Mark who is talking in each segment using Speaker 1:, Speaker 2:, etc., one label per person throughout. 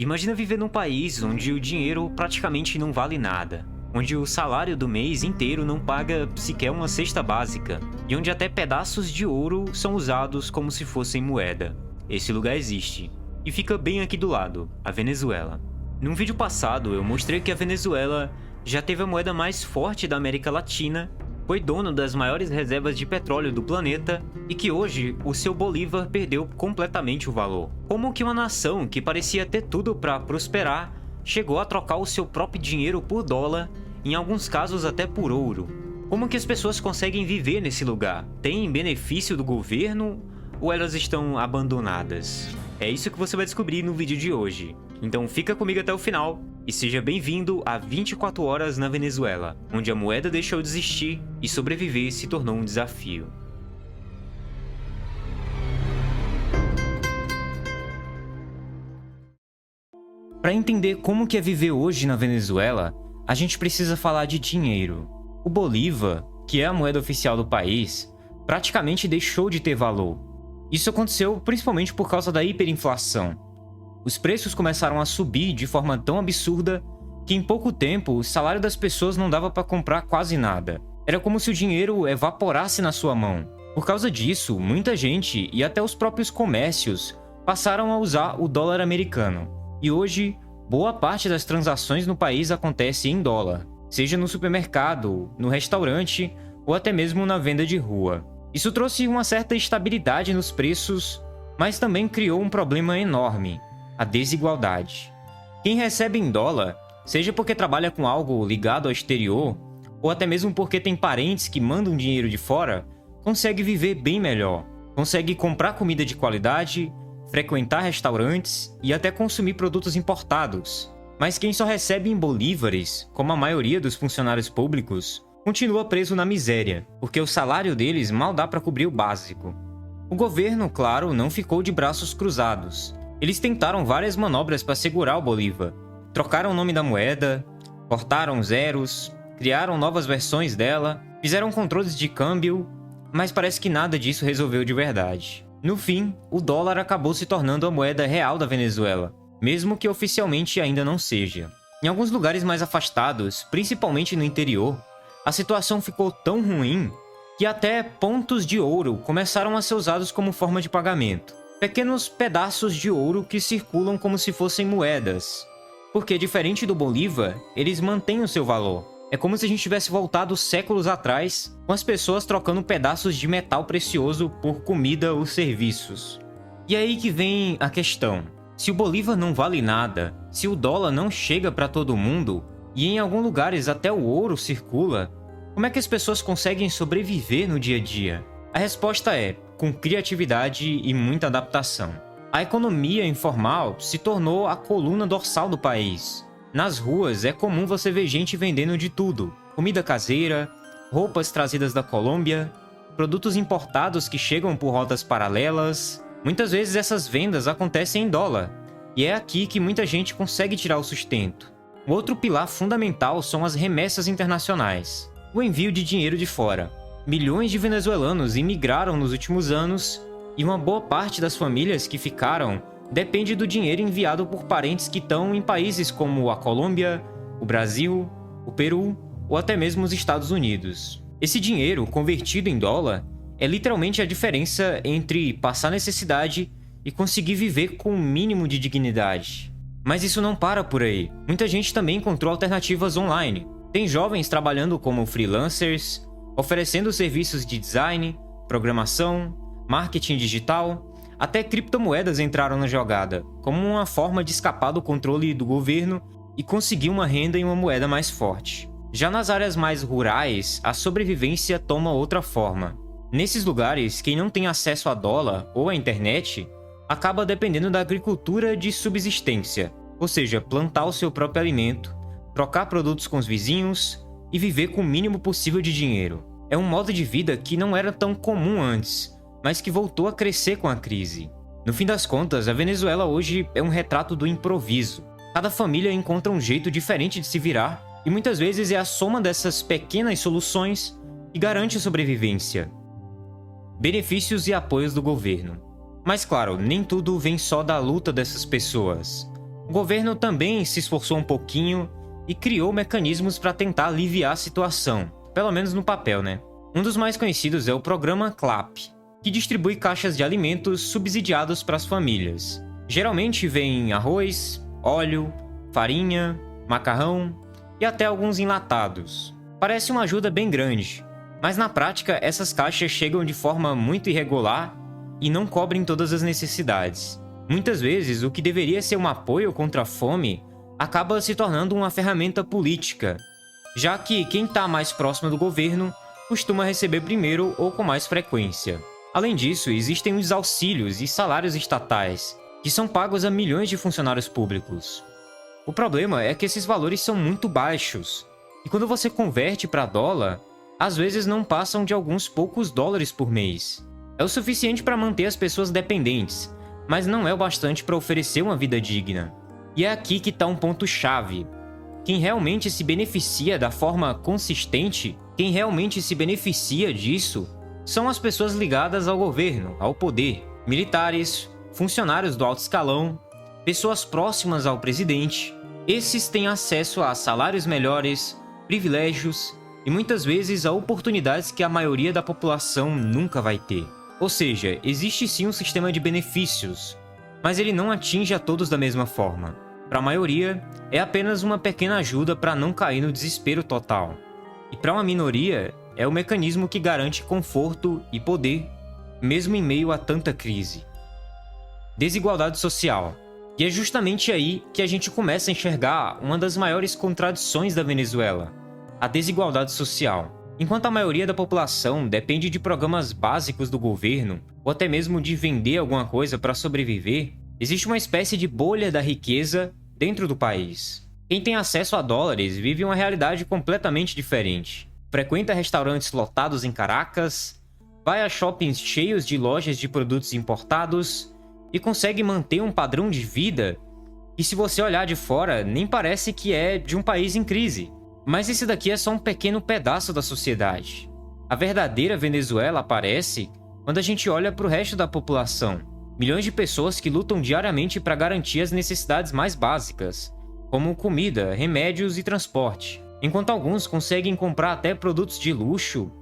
Speaker 1: Imagina viver num país onde o dinheiro praticamente não vale nada, onde o salário do mês inteiro não paga sequer uma cesta básica, e onde até pedaços de ouro são usados como se fossem moeda. Esse lugar existe, e fica bem aqui do lado, a Venezuela. Num vídeo passado eu mostrei que a Venezuela já teve a moeda mais forte da América Latina, foi dono das maiores reservas de petróleo do planeta e que hoje o seu Bolívar perdeu completamente o valor. Como que uma nação que parecia ter tudo para prosperar chegou a trocar o seu próprio dinheiro por dólar, em alguns casos até por ouro? Como que as pessoas conseguem viver nesse lugar? Tem benefício do governo ou elas estão abandonadas? É isso que você vai descobrir no vídeo de hoje. Então fica comigo até o final e seja bem-vindo a 24 horas na Venezuela, onde a moeda deixou de existir e sobreviver se tornou um desafio. Para entender como que é viver hoje na Venezuela, a gente precisa falar de dinheiro. O Bolívar, que é a moeda oficial do país, praticamente deixou de ter valor. Isso aconteceu principalmente por causa da hiperinflação. Os preços começaram a subir de forma tão absurda que em pouco tempo o salário das pessoas não dava para comprar quase nada. Era como se o dinheiro evaporasse na sua mão. Por causa disso, muita gente e até os próprios comércios passaram a usar o dólar americano. E hoje, boa parte das transações no país acontece em dólar, seja no supermercado, no restaurante ou até mesmo na venda de rua. Isso trouxe uma certa estabilidade nos preços, mas também criou um problema enorme: a desigualdade. Quem recebe em dólar, seja porque trabalha com algo ligado ao exterior, ou até mesmo porque tem parentes que mandam dinheiro de fora, consegue viver bem melhor. Consegue comprar comida de qualidade, frequentar restaurantes e até consumir produtos importados. Mas quem só recebe em bolívares, como a maioria dos funcionários públicos, continua preso na miséria, porque o salário deles mal dá para cobrir o básico. O governo, claro, não ficou de braços cruzados. Eles tentaram várias manobras para segurar o Bolívar. Trocaram o nome da moeda, cortaram zeros, criaram novas versões dela, fizeram controles de câmbio, mas parece que nada disso resolveu de verdade. No fim, o dólar acabou se tornando a moeda real da Venezuela, mesmo que oficialmente ainda não seja. Em alguns lugares mais afastados, principalmente no interior, a situação ficou tão ruim que até pontos de ouro começaram a ser usados como forma de pagamento. Pequenos pedaços de ouro que circulam como se fossem moedas. Porque, diferente do Bolívar, eles mantêm o seu valor. É como se a gente tivesse voltado séculos atrás, com as pessoas trocando pedaços de metal precioso por comida ou serviços. E aí que vem a questão. Se o Bolívar não vale nada, se o dólar não chega para todo mundo, e em alguns lugares até o ouro circula, como é que as pessoas conseguem sobreviver no dia a dia? A resposta é: com criatividade e muita adaptação. A economia informal se tornou a coluna dorsal do país. Nas ruas é comum você ver gente vendendo de tudo: comida caseira, roupas trazidas da Colômbia, produtos importados que chegam por rotas paralelas. Muitas vezes essas vendas acontecem em dólar, e é aqui que muita gente consegue tirar o sustento. O outro pilar fundamental são as remessas internacionais, o envio de dinheiro de fora. Milhões de venezuelanos imigraram nos últimos anos e uma boa parte das famílias que ficaram depende do dinheiro enviado por parentes que estão em países como a Colômbia, o Brasil, o Peru ou até mesmo os Estados Unidos. Esse dinheiro, convertido em dólar, é literalmente a diferença entre passar necessidade e conseguir viver com um mínimo de dignidade. Mas isso não para por aí. Muita gente também encontrou alternativas online. Tem jovens trabalhando como freelancers, oferecendo serviços de design, programação, marketing digital. Até criptomoedas entraram na jogada, como uma forma de escapar do controle do governo e conseguir uma renda em uma moeda mais forte. Já nas áreas mais rurais, a sobrevivência toma outra forma. Nesses lugares, quem não tem acesso a dólar ou à internet acaba dependendo da agricultura de subsistência, ou seja, plantar o seu próprio alimento, trocar produtos com os vizinhos e viver com o mínimo possível de dinheiro. É um modo de vida que não era tão comum antes, mas que voltou a crescer com a crise. No fim das contas, a Venezuela hoje é um retrato do improviso. Cada família encontra um jeito diferente de se virar, e muitas vezes é a soma dessas pequenas soluções que garante a sobrevivência. Benefícios e apoios do governo. Mas claro, nem tudo vem só da luta dessas pessoas. O governo também se esforçou um pouquinho e criou mecanismos para tentar aliviar a situação, pelo menos no papel, né? Um dos mais conhecidos é o programa CLAP, que distribui caixas de alimentos subsidiados para as famílias. Geralmente vem arroz, óleo, farinha, macarrão e até alguns enlatados. Parece uma ajuda bem grande, mas na prática essas caixas chegam de forma muito irregular e não cobrem todas as necessidades. Muitas vezes, o que deveria ser um apoio contra a fome acaba se tornando uma ferramenta política, já que quem está mais próximo do governo costuma receber primeiro ou com mais frequência. Além disso, existem os auxílios e salários estatais, que são pagos a milhões de funcionários públicos. O problema é que esses valores são muito baixos, e quando você converte para dólar, às vezes não passam de alguns poucos dólares por mês. É o suficiente para manter as pessoas dependentes, mas não é o bastante para oferecer uma vida digna. E é aqui que está um ponto-chave. Quem realmente se beneficia da forma consistente, quem realmente se beneficia disso, são as pessoas ligadas ao governo, ao poder, militares, funcionários do alto escalão, pessoas próximas ao presidente. Esses têm acesso a salários melhores, privilégios e muitas vezes a oportunidades que a maioria da população nunca vai ter. Ou seja, existe sim um sistema de benefícios, mas ele não atinge a todos da mesma forma. Para a maioria, é apenas uma pequena ajuda para não cair no desespero total. E para uma minoria, é o mecanismo que garante conforto e poder, mesmo em meio a tanta crise. Desigualdade social. E é justamente aí que a gente começa a enxergar uma das maiores contradições da Venezuela: a desigualdade social. Enquanto a maioria da população depende de programas básicos do governo, ou até mesmo de vender alguma coisa para sobreviver, existe uma espécie de bolha da riqueza dentro do país. Quem tem acesso a dólares vive uma realidade completamente diferente. Frequenta restaurantes lotados em Caracas, vai a shoppings cheios de lojas de produtos importados e consegue manter um padrão de vida que, se você olhar de fora, nem parece que é de um país em crise. Mas esse daqui é só um pequeno pedaço da sociedade. A verdadeira Venezuela aparece quando a gente olha para o resto da população. Milhões de pessoas que lutam diariamente para garantir as necessidades mais básicas, como comida, remédios e transporte. Enquanto alguns conseguem comprar até produtos de luxo,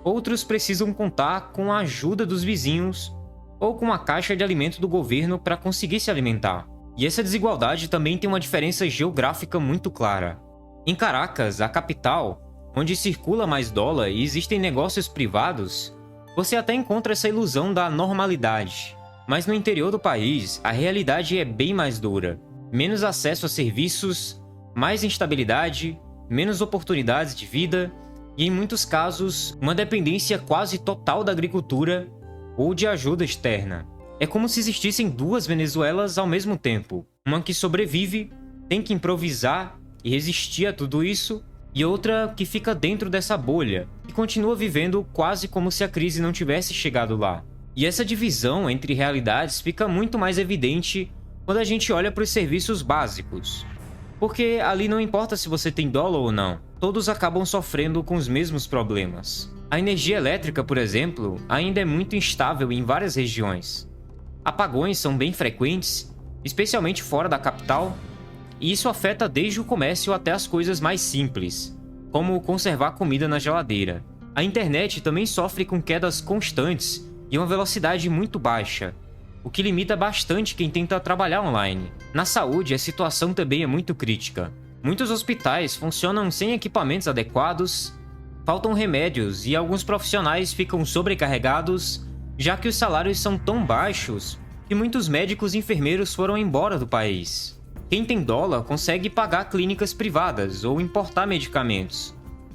Speaker 1: outros precisam contar com a ajuda dos vizinhos ou com a caixa de alimento do governo para conseguir se alimentar. E essa desigualdade também tem uma diferença geográfica muito clara. Em Caracas, a capital, onde circula mais dólar e existem negócios privados, você até encontra essa ilusão da normalidade. Mas no interior do país, a realidade é bem mais dura. Menos acesso a serviços, mais instabilidade, menos oportunidades de vida e, em muitos casos, uma dependência quase total da agricultura ou de ajuda externa. É como se existissem duas Venezuelas ao mesmo tempo. Uma que sobrevive, tem que improvisar e resistir a tudo isso, e outra que fica dentro dessa bolha e continua vivendo quase como se a crise não tivesse chegado lá. E essa divisão entre realidades fica muito mais evidente quando a gente olha para os serviços básicos. Porque ali não importa se você tem dólar ou não, todos acabam sofrendo com os mesmos problemas. A energia elétrica, por exemplo, ainda é muito instável em várias regiões. Apagões são bem frequentes, especialmente fora da capital, e isso afeta desde o comércio até as coisas mais simples, como conservar comida na geladeira. A internet também sofre com quedas constantes e uma velocidade muito baixa, o que limita bastante quem tenta trabalhar online. Na saúde, a situação também é muito crítica. Muitos hospitais funcionam sem equipamentos adequados, faltam remédios e alguns profissionais ficam sobrecarregados, já que os salários são tão baixos que muitos médicos e enfermeiros foram embora do país. Quem tem dólar consegue pagar clínicas privadas ou importar medicamentos,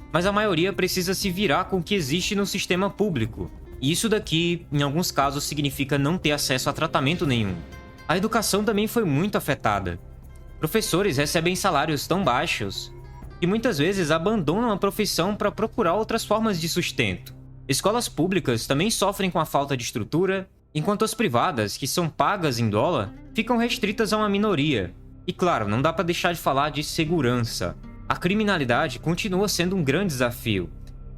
Speaker 1: mas a maioria precisa se virar com o que existe no sistema público. E isso daqui, em alguns casos, significa não ter acesso a tratamento nenhum. A educação também foi muito afetada. Professores recebem salários tão baixos que muitas vezes abandonam a profissão para procurar outras formas de sustento. Escolas públicas também sofrem com a falta de estrutura, enquanto as privadas, que são pagas em dólar, ficam restritas a uma minoria. E claro, não dá para deixar de falar de segurança. A criminalidade continua sendo um grande desafio,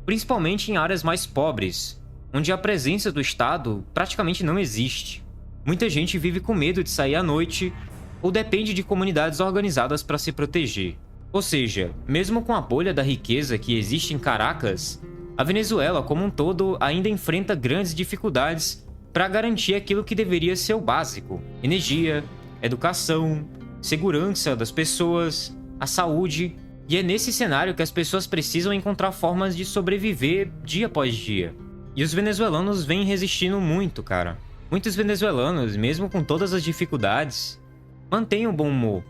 Speaker 1: principalmente em áreas mais pobres, onde a presença do Estado praticamente não existe. Muita gente vive com medo de sair à noite ou depende de comunidades organizadas para se proteger. Ou seja, mesmo com a bolha da riqueza que existe em Caracas, a Venezuela como um todo ainda enfrenta grandes dificuldades para garantir aquilo que deveria ser o básico: energia, educação, segurança das pessoas, a saúde. E é nesse cenário que as pessoas precisam encontrar formas de sobreviver dia após dia. E os venezuelanos vêm resistindo muito, cara. Muitos venezuelanos, mesmo com todas as dificuldades, mantêm o bom humor.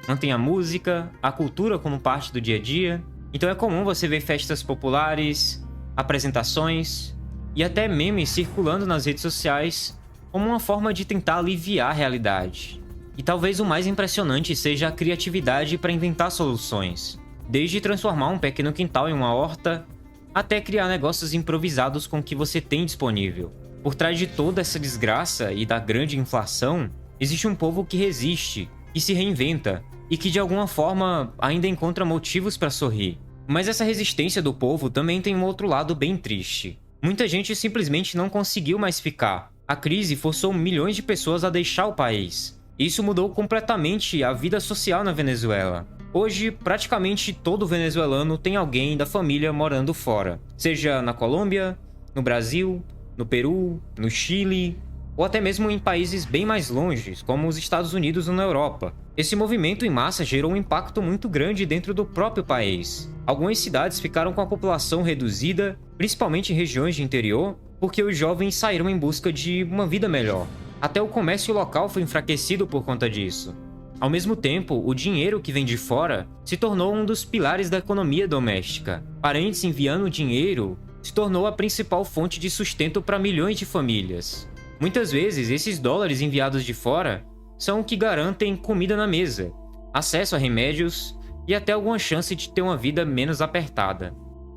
Speaker 1: Mantêm a música, a cultura como parte do dia a dia. Então é comum você ver festas populares, apresentações e até memes circulando nas redes sociais como uma forma de tentar aliviar a realidade. E talvez o mais impressionante seja a criatividade para inventar soluções. Desde transformar um pequeno quintal em uma horta, até criar negócios improvisados com o que você tem disponível. Por trás de toda essa desgraça e da grande inflação, existe um povo que resiste, que se reinventa e que de alguma forma ainda encontra motivos para sorrir. Mas essa resistência do povo também tem um outro lado bem triste. Muita gente simplesmente não conseguiu mais ficar. A crise forçou milhões de pessoas a deixar o país. Isso mudou completamente a vida social na Venezuela. Hoje, praticamente todo venezuelano tem alguém da família morando fora, seja na Colômbia, no Brasil, no Peru, no Chile, ou até mesmo em países bem mais longes, como os Estados Unidos ou na Europa. Esse movimento em massa gerou um impacto muito grande dentro do próprio país. Algumas cidades ficaram com a população reduzida, principalmente em regiões de interior, porque os jovens saíram em busca de uma vida melhor. Até o comércio local foi enfraquecido por conta disso. Ao mesmo tempo, o dinheiro que vem de fora se tornou um dos pilares da economia doméstica. Parentes enviando dinheiro se tornou a principal fonte de sustento para milhões de famílias. Muitas vezes, esses dólares enviados de fora são o que garantem comida na mesa, acesso a remédios e até alguma chance de ter uma vida menos apertada.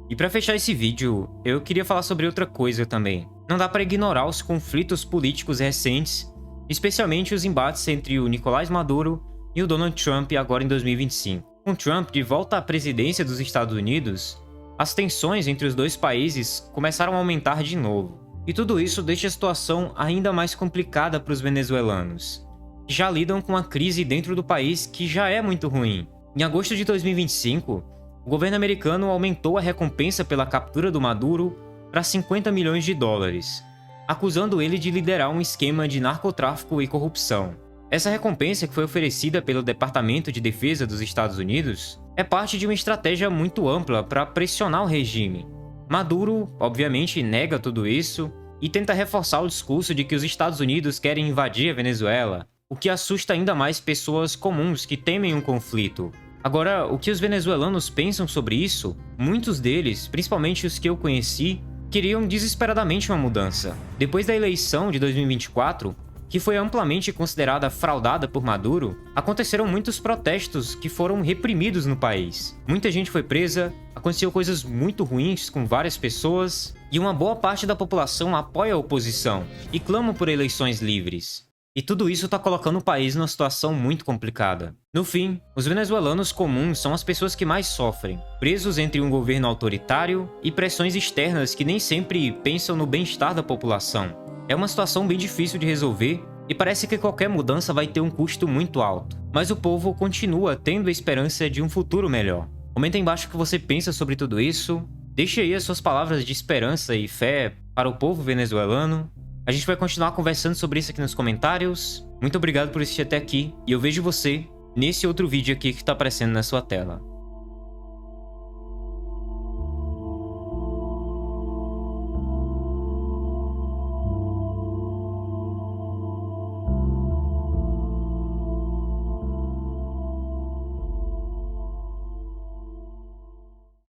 Speaker 1: E para fechar esse vídeo, eu queria falar sobre outra coisa também. Não dá para ignorar os conflitos políticos recentes, especialmente os embates entre o Nicolás Maduro e o Donald Trump agora em 2025. Com Trump de volta à presidência dos Estados Unidos, as tensões entre os dois países começaram a aumentar de novo. E tudo isso deixa a situação ainda mais complicada para os venezuelanos, que já lidam com a crise dentro do país que já é muito ruim. Em agosto de 2025, o governo americano aumentou a recompensa pela captura do Maduro para 50 milhões de dólares, acusando ele de liderar um esquema de narcotráfico e corrupção. Essa recompensa, que foi oferecida pelo Departamento de Defesa dos Estados Unidos, é parte de uma estratégia muito ampla para pressionar o regime. Maduro, obviamente, nega tudo isso e tenta reforçar o discurso de que os Estados Unidos querem invadir a Venezuela, o que assusta ainda mais pessoas comuns que temem um conflito. Agora, o que os venezuelanos pensam sobre isso? Muitos deles, principalmente os que eu conheci, queriam desesperadamente uma mudança. Depois da eleição de 2024, que foi amplamente considerada fraudada por Maduro, aconteceram muitos protestos que foram reprimidos no país. Muita gente foi presa, aconteceu coisas muito ruins com várias pessoas, e uma boa parte da população apoia a oposição e clama por eleições livres. E tudo isso está colocando o país numa situação muito complicada. No fim, os venezuelanos comuns são as pessoas que mais sofrem, presos entre um governo autoritário e pressões externas que nem sempre pensam no bem-estar da população. É uma situação bem difícil de resolver e parece que qualquer mudança vai ter um custo muito alto. Mas o povo continua tendo a esperança de um futuro melhor. Comenta aí embaixo o que você pensa sobre tudo isso. Deixe aí as suas palavras de esperança e fé para o povo venezuelano. A gente vai continuar conversando sobre isso aqui nos comentários. Muito obrigado por assistir até aqui e eu vejo você nesse outro vídeo aqui que está aparecendo na sua tela.